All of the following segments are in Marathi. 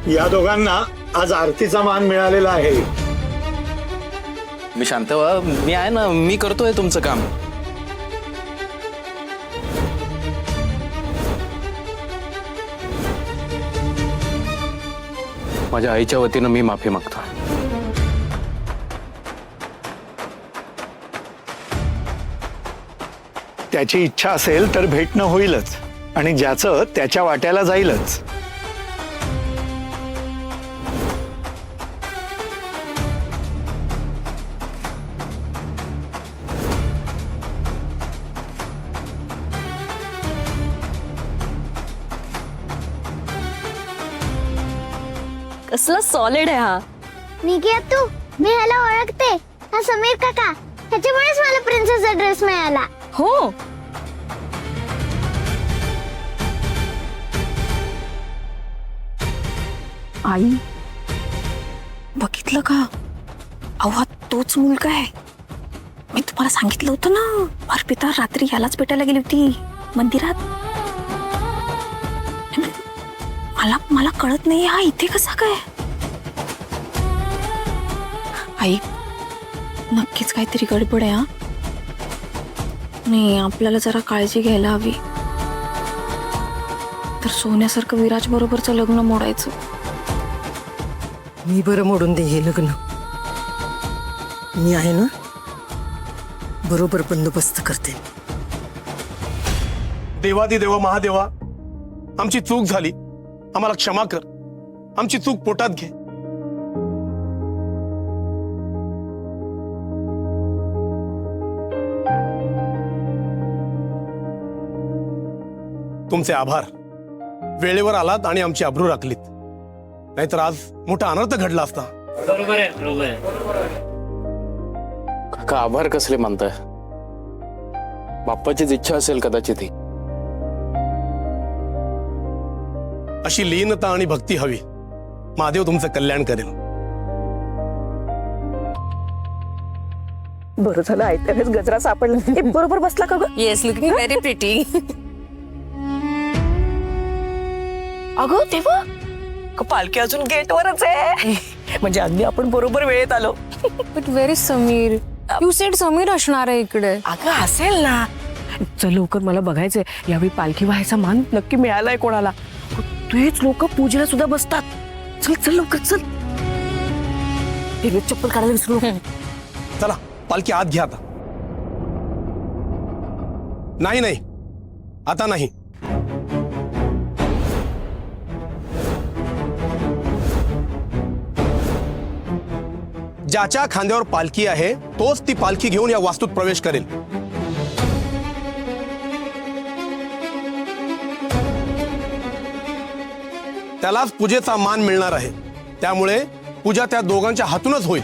या दोघांना आज आरतीचा मान मिळालेला आहे. मी शांत व्हा, मी आहे ना, मी करतोय तुमचं काम. माझ्या आईच्या वतीनं मी माफी मागतो. त्याची इच्छा असेल तर भेटणं होईलच आणि ज्याचं त्याच्या वाट्याला जाईलच. कसला सॉलिड आहे हा. निघिया तू, मी ह्याला ओळखते. हा समीर काका, ह्याच्यामुळेच मला प्रिन्सेसचा ड्रेस मिळाला. हो, आई बघितलं का? अहो तोच मुलगा आहे. मी तुम्हाला सांगितलं होतं ना, अर्पिता रात्री यालाच भेटायला गेली होती मंदिरात. मला कळत नाही हा इथे कसा काय. आई नक्कीच काहीतरी गडबड आहे. हा नाही, आपल्याला जरा काळजी घ्यायला हवी. तर सोन्यासारखं विराज बरोबरचं लग्न मोडायचं. मी बरं मोडून दे हे लग्न. मी आहे ना, बरोबर बंदोबस्त करते. देवादिदेवा महादेवा, आमची चूक झाली, आम्हाला क्षमा कर. आमची चूक पोटात घे. तुमचे आभार. वेळेवर आलात आणि आमची अब्रू राखलीत. नाहीतर आज मोठा अनर्थ घडला असता. बरोबर आहे, बरोबर आहे. काका आभार कसले मानताय? बाप्पाचीच इच्छा असेल कदाचित ही. अशी लीनता आणि भक्ती हवी. महादेव तुमचं कल्याण करेल. बरं झालं ऐकल्यानेच गजरा सापडला. बरोबर बसला का ग? Yes, looking very pretty. अगं तेव्हा पालखी अजून गेटवरच आहे. म्हणजे अगदी आपण बरोबर वेळेत आलो. But very Sameer, you sed Sameer असणार आहे इकडे. अगं असेल ना. चल लवकर, मला बघायचंय यावेळी पालखी व्हायचा मान नक्की मिळालाय कोणाला. तेच लोक पूजेला सुद्धा बसतात. चल चल लवकर चल. चप्पल काढायला विसरू नको. चला पालखी आत घ्या आता. नाही नाही, आता नाही. ज्याच्या खांद्यावर पालखी आहे तोच ती पालखी घेऊन या वास्तूत प्रवेश करेल. त्यालाच पूजेचा मान मिळणार आहे. त्यामुळे पूजा त्या दोघांच्या हातूनच होईल.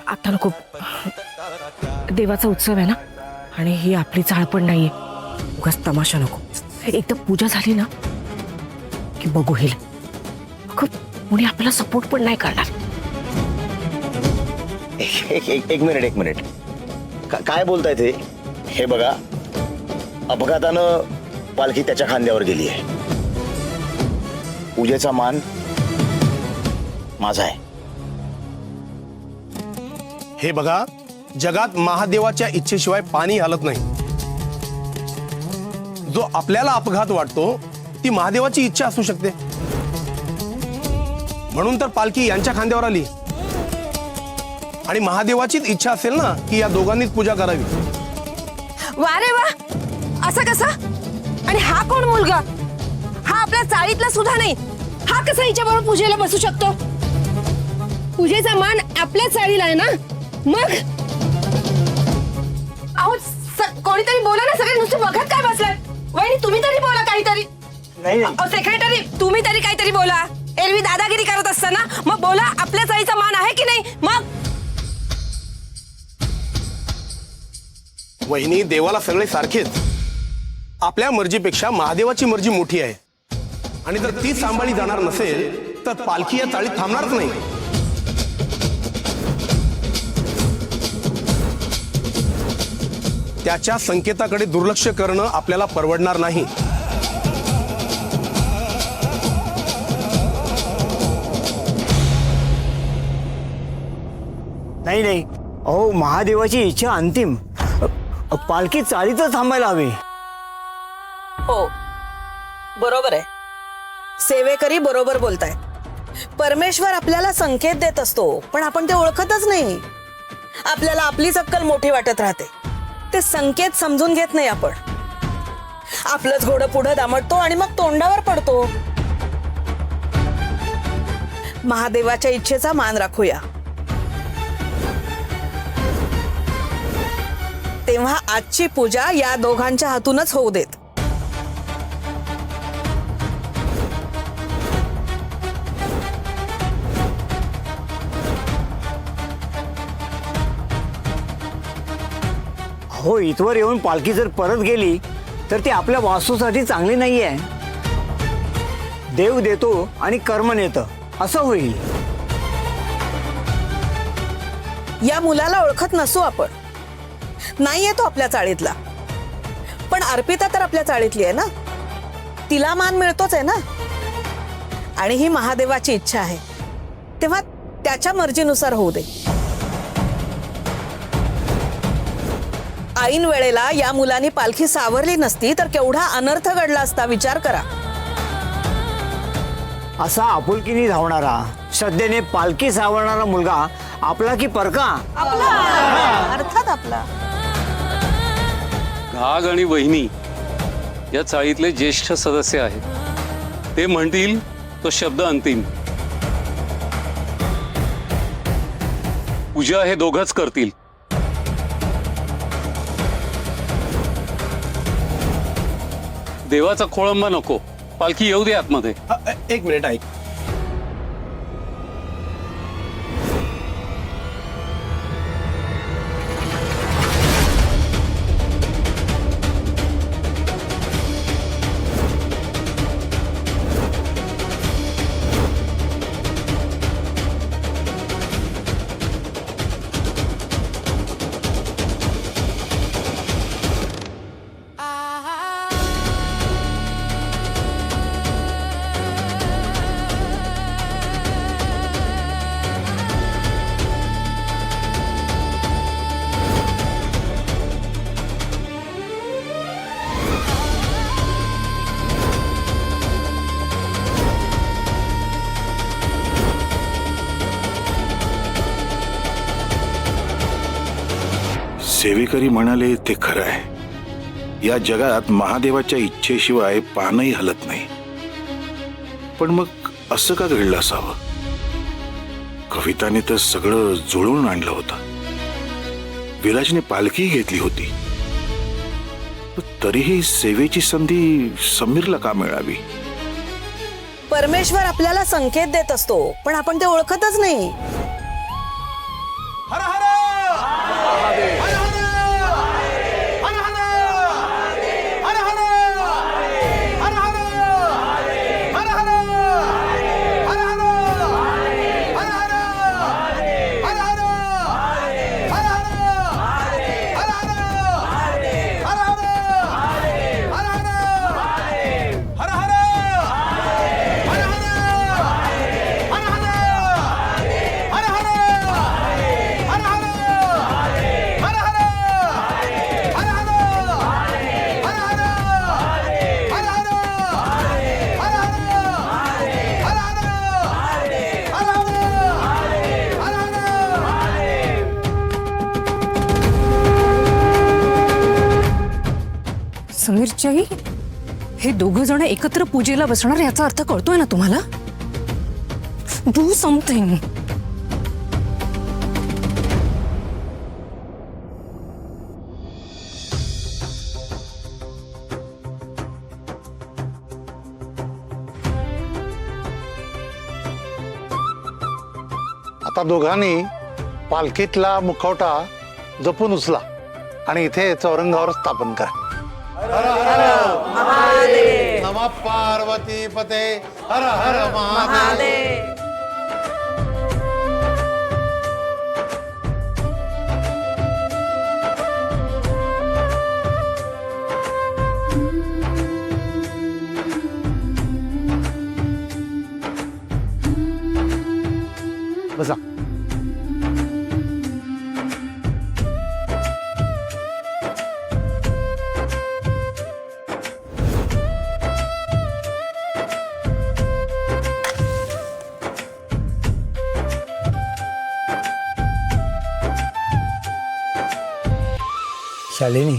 आता नको. देवाचा उत्सव आहे ना, आणि ही आपली चाळ पण नाहीये. उगाच तमाशा नको. एकदा पूजा झाली ना की बघू हेल. कोणी आपल्याला सपोर्ट पण नाही करणार. एक मिनिट. काय बोलताय ते? हे बघा, अपघातानं पालखी त्याच्या खांद्यावर गेली आहे. पूजेचा मान माझा आहे. हे बघा, जगात महादेवाच्या इच्छेशिवाय पाणी हलत नाही. जो आपल्याला अपघात वाटतो ती महादेवाची इच्छा असू शकते. म्हणून तर पालखी यांच्या खांद्यावर आली. आणि महादेवाचीच इच्छा असेल ना की या दोघांनीच पूजा करावी. वा रे वा, असं कसा? आणि हा कोण मुलगा? हा आपल्या चाळीतला सुद्धा नाही. हा कसा हिच्याबरोबर पूजेला बसू शकतो? पूजेचा मान आपल्या चाळीला आहे ना. मग अहो कोणीतरी बोला ना. सगळे नुसते बघत काय बसलाय? वहिनी तुम्ही तरी बोला काहीतरी. सेक्रेटरी तुम्ही तरी काहीतरी बोला. एरवी दादागिरी करत असताना मग बोला. आपल्या चाळीचा मान आहे वहिनी, देवाला सगळे सारखेच. आपल्या मर्जीपेक्षा महादेवाची मर्जी मोठी आहे. आणि जर ती सांभाळली जाणार नसेल तर पालखी या चाळीत थांबणारच नाही. त्याच्या संकेताकडे दुर्लक्ष करणं आपल्याला परवडणार नाही. नाही नाही, अहो महादेवाची इच्छा अंतिम. पालखी चाळीतच थांबायला हवी. हो बरोबर आहे. सेवेकरी बरोबर बोलताय. परमेश्वर आपल्याला संकेत देत असतो पण आपण ते ओळखतच नाही. आपल्याला आपलीच अक्कल मोठी वाटत राहते. ते संकेत समजून घेत नाही आपण. आपलंच घोडं पुढं दामटतो आणि मग तोंडावर पडतो. महादेवाच्या इच्छेचा मान राखूया. तेव्हा आजची पूजा या दोघांच्या हातूनच होऊ देत. हो, इथवर येऊन पालखी जर परत गेली तर ती आपल्या वास्तूसाठी चांगली नाहीये. देव देतो आणि कर्म नेतं असं होईल. या मुलाला ओळखत नसू आपण. नाही येतो आपल्या चाळीतला. पण अर्पिता तर आपल्या चाळीतली आहे ना. तिला मान मिळतोच आहे ना. आणि ही महादेवाची इच्छा आहे तेव्हा त्याच्या मर्जीनुसार होऊ दे. ऐन वेळेला या मुलाने पालखी सावरली नसती तर केवढा अनर्थ घडला असता विचार करा. असा आपुलकीने धावणारा, श्रद्धेने पालखी सावरणारा मुलगा आपला की परका? अर्थात आपला. घाग आणि वहिनी या चाळीतले ज्येष्ठ सदस्य आहेत. ते म्हणतील तो शब्द अंतिम. पूजा हे दोघंच करतील. देवाचा खोळंबा नको. पालखी येऊ दे आतमध्ये. एक मिनिट ऐक. सेवेकरी म्हणाले ते खरं आहे. या जगात महादेवाच्या इच्छेशिवाय पानही हलत नाही. पण मग असं का घडलं असावं? कविताने तर सगळं जुळवून आणलं होतं. विराजने पालखी घेतली होती. तरीही सेवेची संधी समीरला का मिळावी? परमेश्वर आपल्याला संकेत देत असतो पण आपण ते ओळखतच नाही. समीरच्याही हे दोघं जण एकत्र पूजेला बसणार याचा अर्थ कळतोय ना तुम्हाला? Do something. आता दोघांनी पालखीतला मुखवटा जपून उचला आणि इथे चौरंगावर स्थापन करा. नमः पार्वती पते हर हर महादेव. बसा. शालिनी,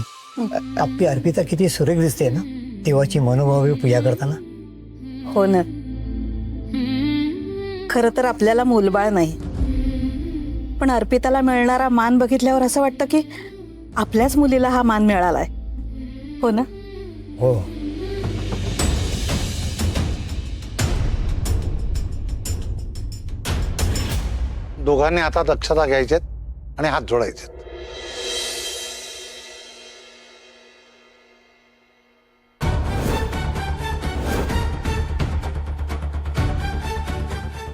आपली अर्पिता किती सुरेख दिसते ना देवाची मनोभावे पूजा करताना. हो ना. खरं तर आपल्याला मूलबाळ नाही, पण अर्पिताला मिळणारा मान बघितल्यावर असं वाटतं की आपल्याच मुलीला हा मान मिळालाय. हो ना. हो. दोघांनी आता दक्षता घ्यायच्यात आणि हात जोडायचे.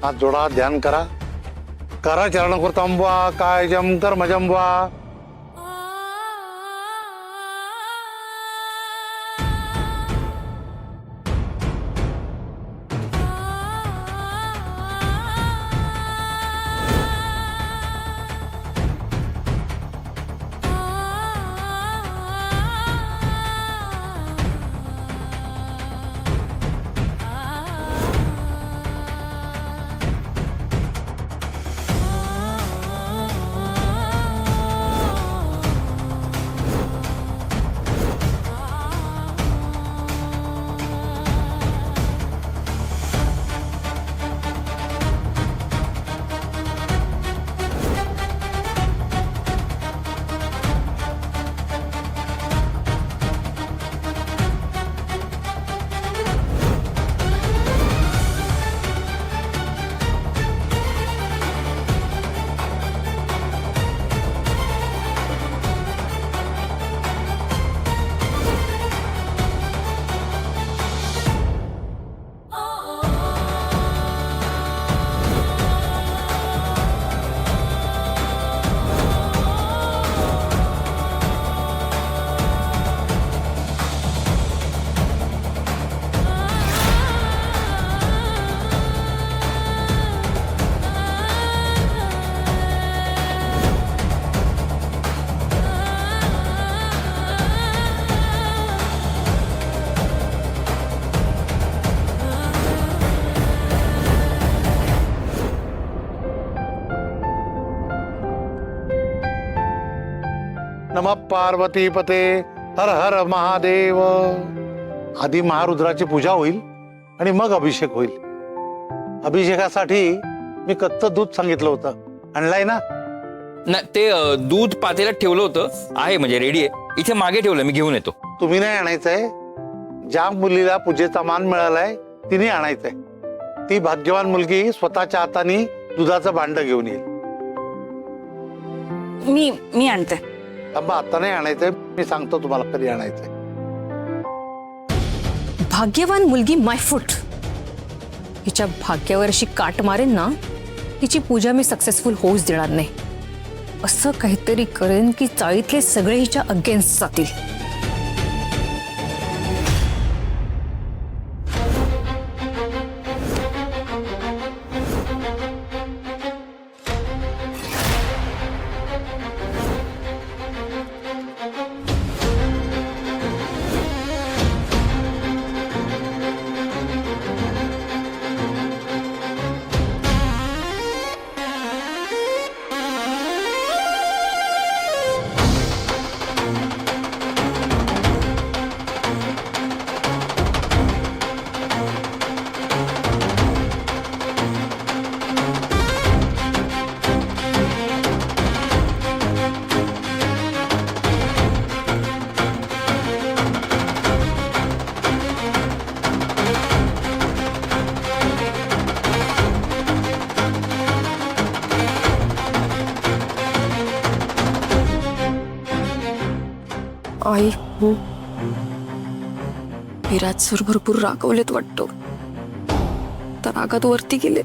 हात जोडा, ध्यान करा. करा चरणकृतं वा कायजं कर्मजं वा. नमः पार्वती पते हर हर महादेव. आधी महारुद्राची पूजा होईल आणि मग अभिषेक होईल. अभिषेकासाठी मी कच्चं दूध सांगितलं होतं, आणलाय ना? नाही, ते दूध पातेल्यात ठेवलं होतं, आहे म्हणजे रेडी आहे. इथे मागे ठेवलं, मी घेऊन येतो. तुम्ही नाही आणायचंय. ज्या मुलीला पूजेचा मान मिळालाय तिने आणायचंय. ती भाग्यवान मुलगी स्वतःच्या हाताने दुधाचं भांड घेऊन येईल. मी आणते. थांबा, आता नाही आणायचंय. मी सांगतो तुम्हाला कधी आणायचंय. भाग्यवान मुलगी माय फूट. हिच्या भाग्यावर अशी काट मारेन ना, तिची पूजा मी सक्सेसफुल होऊच देणार नाही. असं काहीतरी करेन की चाळीतले सगळे हिच्या अगेन्स्ट जातील. आई विराज सर भरपूर रागवलेत वाटतो, तर रागात वरती गेले.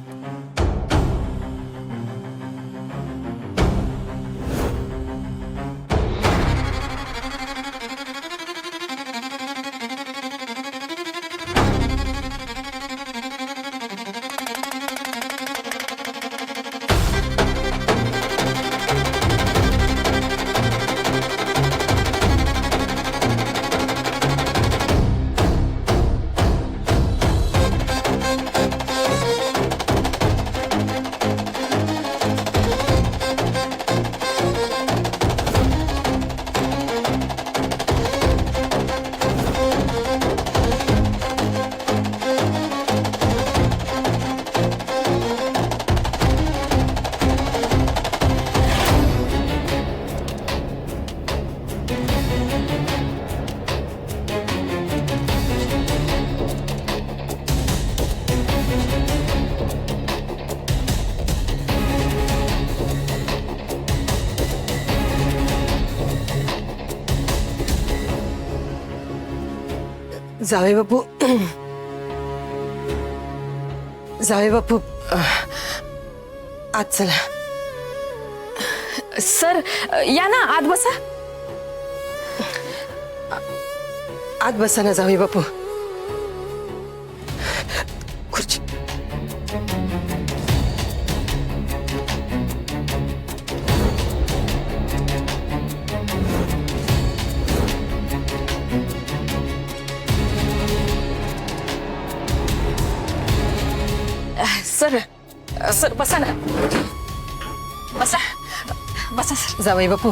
जावे बापू, जावे बापू, आज चला. सर या ना, आत बसा. आत बसा ना जावे बापू. खुर्ची. सर सर बसा ना, बसा बसा सर. जावई बापू,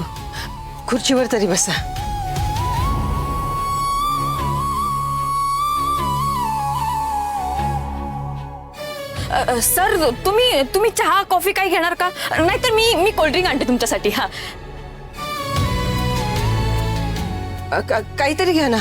खुर्चीवर तरी बसा. सर तुम्ही चहा कॉफी काही घेणार का? नाहीतर मी कोल्ड्रिंक आणते तुमच्यासाठी. हा काहीतरी घ्या ना.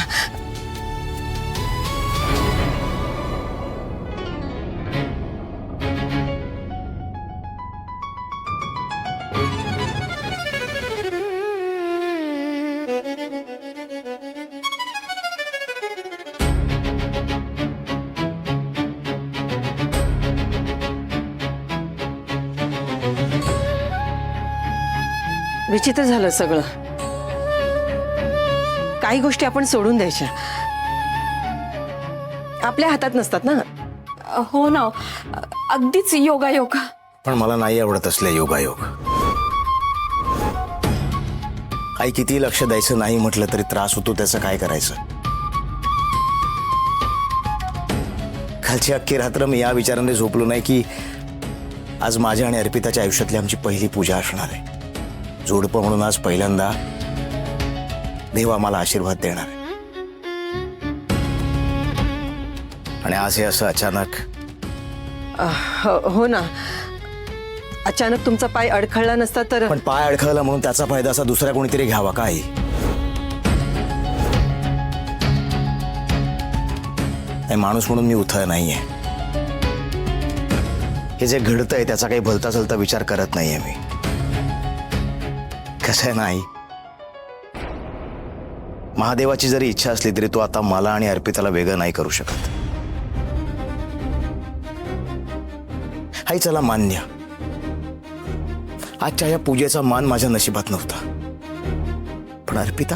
विचित्र झालं सगळं. काही गोष्टी आपण सोडून द्यायच्या, आपल्या हातात नसतात ना. हो ना, अगदीच योगायोग. पण मला नाही आवडत असले योगायोग. काही किती लक्ष द्यायचं नाही म्हटलं तरी त्रास होतो, त्याचं काय करायचं. कालची अख्खी रात्र मी या विचाराने झोपलो नाही की आज माझ्या आणि अर्पिताच्या आयुष्यातली आमची पहिली पूजा असणार आहे. जोडपं म्हणून आज पहिल्यांदा देव आम्हाला आशीर्वाद देणार आहे. आणि आज हे असं अचानक. हो ना, अचानक तुमचा पाय अडखळला नसता तर. पण पाय अडखळला म्हणून त्याचा फायदा असा दुसरा कोणीतरी घ्यावा काय? माणूस म्हणून मी उथळ नाहीये. हे जे घडतंय त्याचा काही भलता चलता विचार करत नाहीये मी. कसं आहे नाही, महादेवाची जरी इच्छा असली तरी तो आता मला आणि अर्पिताला वेगळं नाही करू शकत. हाय चला मान्य, आजच्या या पूजेचा मान माझ्या नशिबात नव्हता. पण अर्पिता,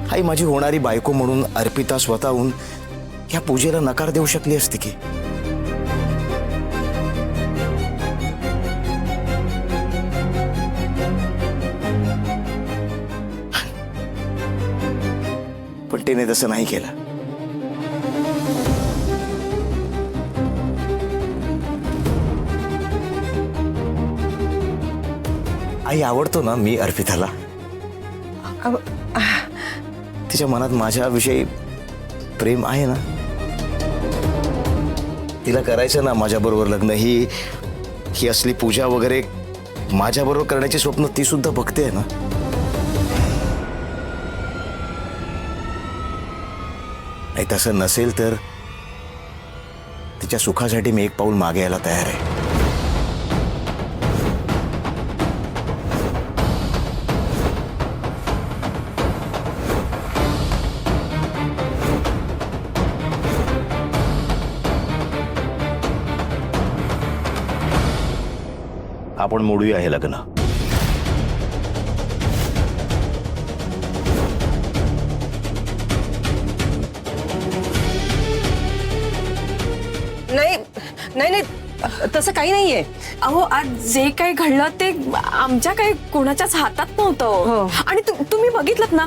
हाय माझी होणारी बायको म्हणून अर्पिता स्वतःहून या पूजेला नकार देऊ शकली असती की. पण तिने तसं नाही केलं. आई आवडतो ना मी अर्पिताला. तिच्या मनात माझ्याविषयी प्रेम आहे ना. तिला करायचं ना माझ्याबरोबर लग्न. ही असली पूजा वगैरे माझ्याबरोबर करण्याची स्वप्न ती सुद्धा बघते ना. नाही तसं नसेल तर तिच्या सुखासाठी मी एक पाऊल मागे यायला तयार आहे. आपण मोडूया हे लग्न. नाही नाही नाही, तसं काही नाहीये. अहो आज जे काही घडलं ते आमच्या काही कोणाच्याच हातात नव्हतं. आणि तुम्ही बघितलं ना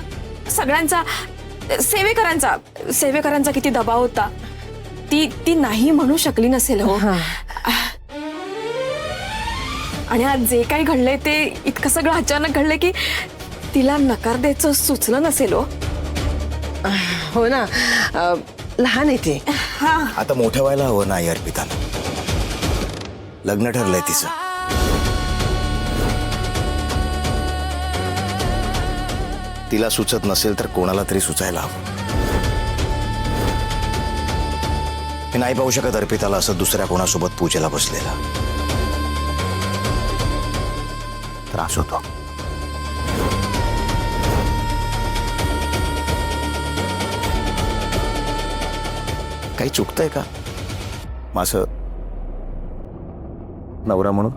सगळ्यांचा, सेवेकरांचा किती दबाव होता. ती नाही म्हणू शकली नसेल हो. आणि आज जे काही घडलंय ते इतकं सगळं अचानक घडलंय की तिला नकार द्यायचं सुचलं नसेल हो. हो ना, लहान आहे ते. आता मोठं व्हायला हवं नाही अर्पिताला. लग्न ठरलंय तिचं. तिला सुचत नसेल तर कोणाला तरी सुचायला हवं. मी नाही पाहू शकत अर्पिताला असं दुसऱ्या कोणासोबत पूजेला बसलेला. त्रास होतो. काही चुकतंय का माझं नवरा म्हणून?